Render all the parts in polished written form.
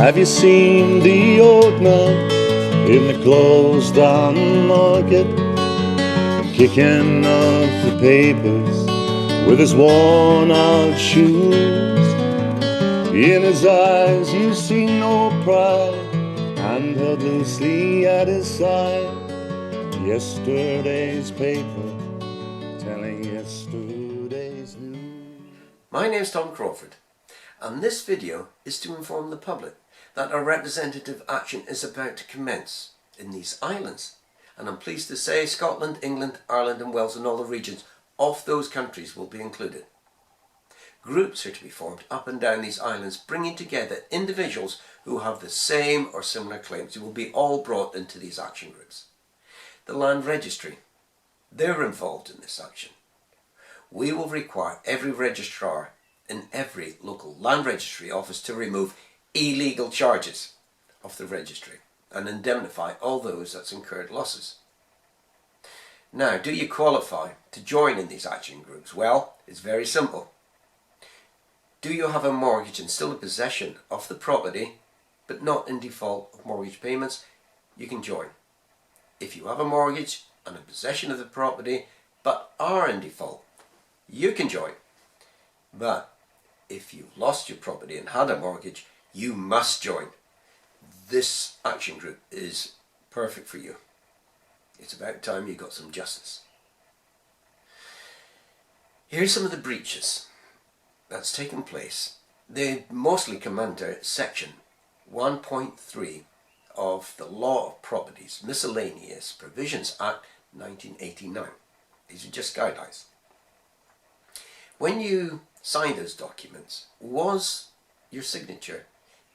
Have you seen the old man in the closed down market, kicking up the papers with his worn out shoes? In his eyes you see no pride, and held loosely at his side yesterday's paper telling yesterday's news. My name's Tom Crawford, and this video is to inform the public that a representative action is about to commence in these islands. And I'm pleased to say Scotland, England, Ireland and Wales and all the regions of those countries will be included. Groups are to be formed up and down these islands, bringing together individuals who have the same or similar claims. Who will be all brought into these action groups. The Land Registry, they're involved in this action. We will require every registrar in every local land registry office to remove illegal charges of the registry and indemnify all those that's incurred losses. Now, do you qualify to join in these action groups? Well, it's very simple. Do you have a mortgage and still in possession of the property but not in default of mortgage payments? You can join. If you have a mortgage and in possession of the property but are in default, you can join. But if you've lost your property and had a mortgage, you must join. This action group is perfect for you. It's about time you got some justice. Here's some of the breaches that's taken place. They mostly come under section 1.3 of the Law of Properties Miscellaneous Provisions Act 1989. These are just guidelines. When you signed those documents, was your signature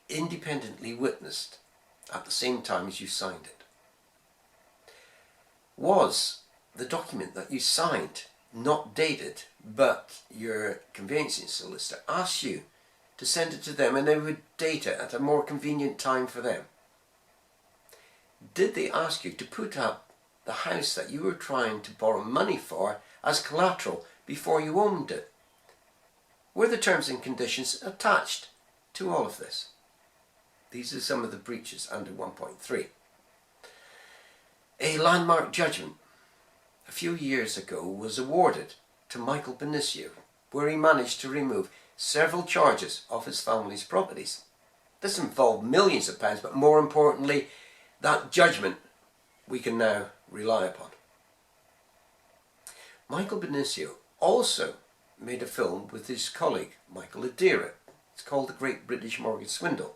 independently witnessed at the same time as you signed it? Was the document that you signed not dated, but your conveyancing solicitor asked you to send it to them and they would date it at a more convenient time for them? Did they ask you to put up the house that you were trying to borrow money for as collateral before you owned it? Were the terms and conditions attached to all of this? These are some of the breaches under 1.3. A landmark judgment a few years ago was awarded to Michael Benicio, where he managed to remove several charges off his family's properties. This involved millions of pounds, but more importantly, that judgment we can now rely upon. Michael Benicio also made a film with his colleague Michael Adira. It's called The Great British Mortgage Swindle.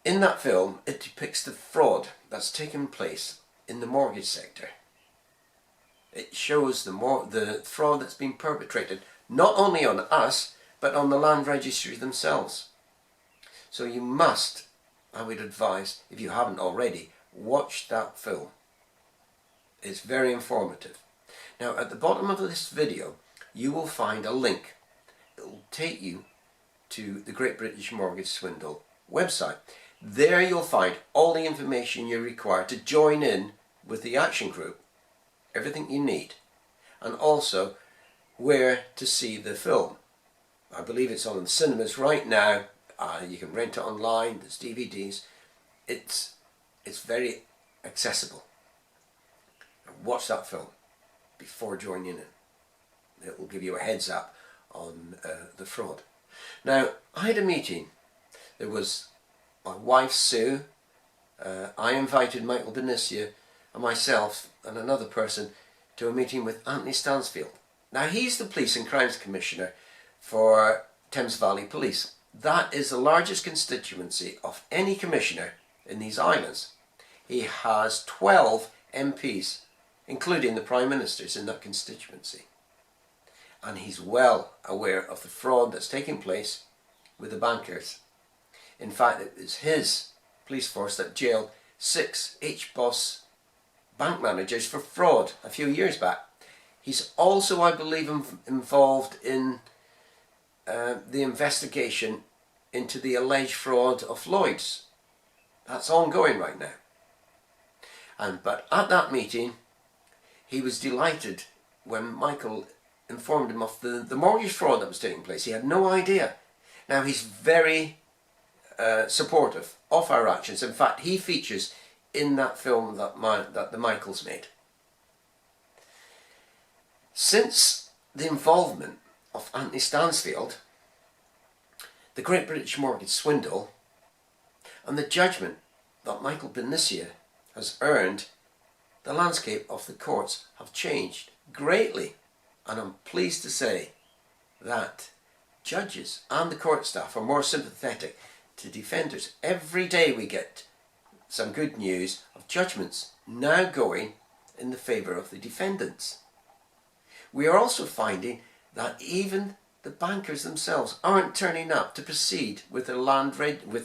In that film, it depicts the fraud that's taken place in the mortgage sector. It shows the fraud that's been perpetrated not only on us, but on the land registry themselves. So you must, I would advise, if you haven't already, watch that film. It's very informative. Now, at the bottom of this video, you will find a link that will take you to the Great British Mortgage Swindle website. There you'll find all the information you require to join in with the action group, everything you need, and also where to see the film. I believe it's on the cinemas right now. You can rent it online, there's DVDs. It's very accessible. Watch that film before joining in. It will give you a heads up on the fraud. Now, I had a meeting. There was my wife Sue, I invited Michael Benicio and myself and another person to a meeting with Anthony Stansfield. Now, he's the Police and Crimes Commissioner for Thames Valley Police. That is the largest constituency of any commissioner in these islands. He has 12 MPs, including the Prime Ministers in that constituency. And he's well aware of the fraud that's taking place with the bankers. In fact, it was his police force that jailed 6 HBOS bank managers for fraud a few years back. He's also, I believe, involved in the investigation into the alleged fraud of Lloyd's. That's ongoing right now. But at that meeting, he was delighted when Michael informed him of the mortgage fraud that was taking place. He had no idea. Now he's very supportive of our actions. In fact, he features in that film that the Michaels made. Since the involvement of Anthony Stansfield, the Great British Mortgage Swindle, and the judgment that Michael Benicia has earned, the landscape of the courts have changed greatly. And I'm pleased to say that judges and the court staff are more sympathetic to defenders. Every day we get some good news of judgments now going in the favour of the defendants. We are also finding that even the bankers themselves aren't turning up to proceed with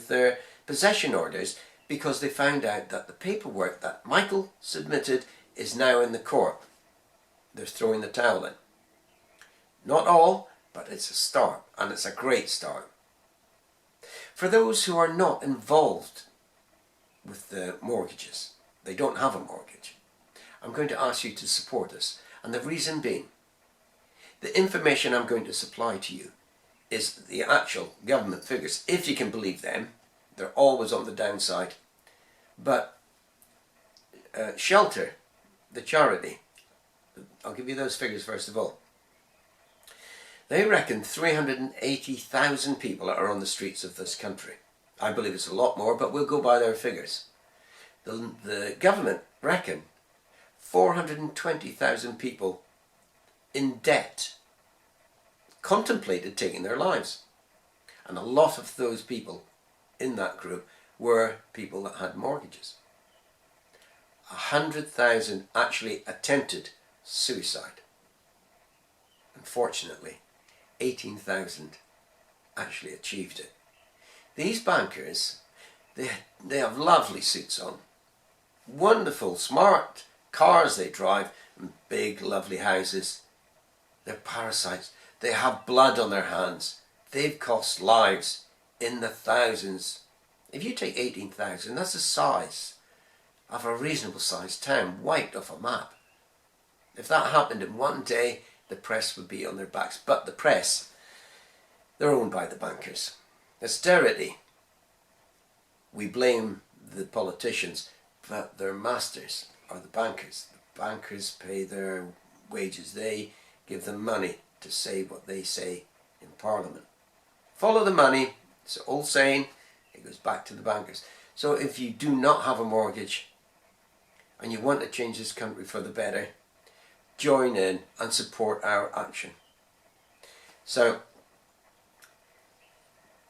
their possession orders, because they found out that the paperwork that Michael submitted is now in the court. They're throwing the towel in. Not all, but it's a start, and it's a great start. For those who are not involved with the mortgages, they don't have a mortgage, I'm going to ask you to support us. And the reason being, the information I'm going to supply to you is the actual government figures, if you can believe them. They're always on the downside. But Shelter, the charity, I'll give you those figures first of all. They reckon 380,000 people are on the streets of this country. I believe it's a lot more, but we'll go by their figures. The government reckon 420,000 people in debt contemplated taking their lives. And a lot of those people in that group were people that had mortgages. 100,000 actually attempted suicide. Unfortunately, 18,000 actually achieved it. These bankers, they have lovely suits on, wonderful, smart cars they drive, and big, lovely houses. They're parasites. They have blood on their hands. They've cost lives in the thousands. If you take 18,000, that's the size of a reasonable sized town wiped off a map. If that happened in one day, the press would be on their backs. But the press, they're owned by the bankers. Austerity, we blame the politicians, but their masters are the bankers. The bankers pay their wages. They give them money to say what they say in Parliament. Follow the money. It's an old saying. It goes back to the bankers. So if you do not have a mortgage and you want to change this country for the better, join in and support our action. So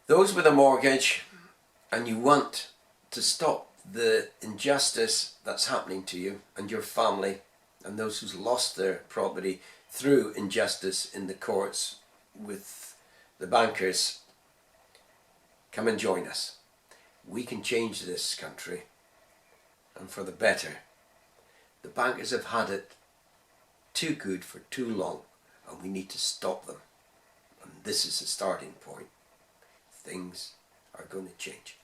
those with a mortgage and you want to stop the injustice that's happening to you and your family, and those who's lost their property through injustice in the courts with the bankers, come and join us. We can change this country, and for the better. The bankers have had it too good for too long, and we need to stop them. And this is the starting point. Things are going to change.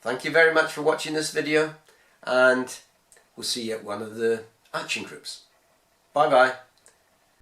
Thank you very much for watching this video, and we'll see you at one of the action groups. Bye bye.